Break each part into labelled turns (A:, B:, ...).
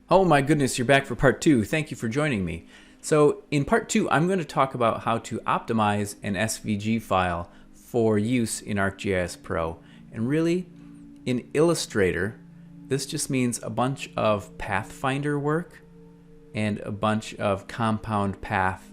A: Oh my goodness, you're back for part 2. Thank you for joining me. So in part 2, I'm going to talk about how to optimize an SVG file for use in ArcGIS Pro. And really, in Illustrator, this just means a bunch of pathfinder work and a bunch of compound path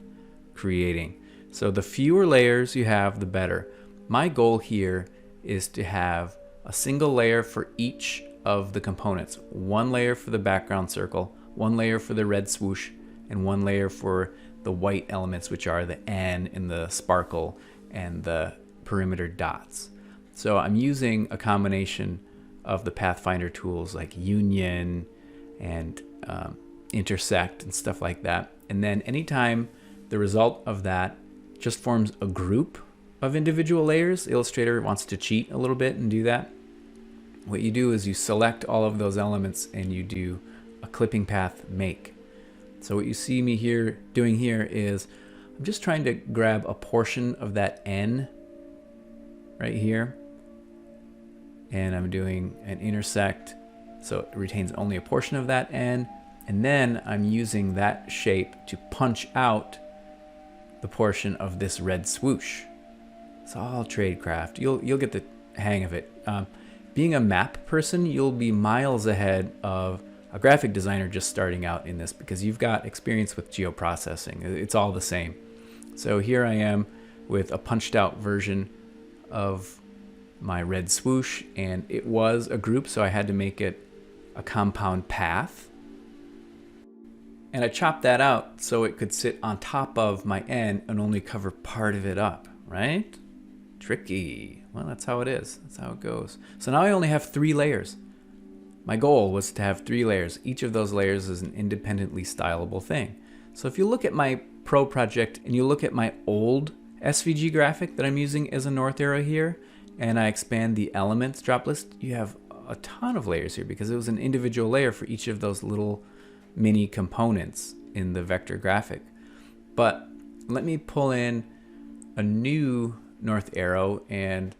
A: creating. So the fewer layers you have, the better. My goal here is to have a single layer for each of the components. One layer for the background circle, one layer for the red swoosh, and one layer for the white elements, which are the N and the sparkle and the perimeter dots. So I'm using a combination of the Pathfinder tools like union and intersect and stuff like that. And then anytime the result of that just forms a group of individual layers, Illustrator wants to cheat a little bit and do that. What you do is you select all of those elements and you do a clipping path make. So what you see me doing here is I'm just trying to grab a portion of that N right here, and I'm doing an intersect so it retains only a portion of that N, and then I'm using that shape to punch out the portion of this red swoosh. It's all tradecraft. You'll get the hang of it. Being a map person, you'll be miles ahead of a graphic designer just starting out in this because you've got experience with geoprocessing. It's all the same. So here I am with a punched out version of my red swoosh, and it was a group, so I had to make it a compound path. And I chopped that out so it could sit on top of my N and only cover part of it up, right? Tricky. Well, that's how it is. That's how it goes. So now I only have 3 layers. My goal was to have 3 layers. Each of those layers is an independently stylable thing. So if you look at my Pro project and you look at my old SVG graphic that I'm using as a north arrow here, and I expand the elements drop list, you have a ton of layers here because it was an individual layer for each of those little mini components in the vector graphic. But let me pull in a new north arrow and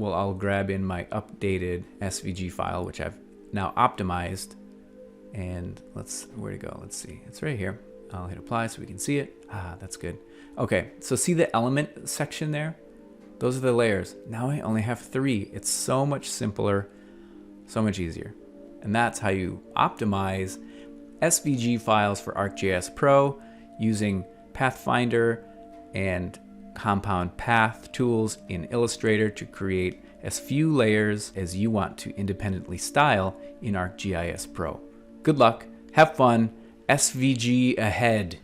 A: I'll grab in my updated SVG file, which I've now optimized. And where'd it go? Let's see. It's right here. I'll hit apply so we can see it. That's good. Okay, so see the element section there? Those are the layers. Now I only have 3. It's so much simpler, so much easier. And that's how you optimize SVG files for ArcGIS Pro using Pathfinder and compound path tools in Illustrator to create as few layers as you want to independently style in ArcGIS Pro. Good luck, have fun, SVG ahead.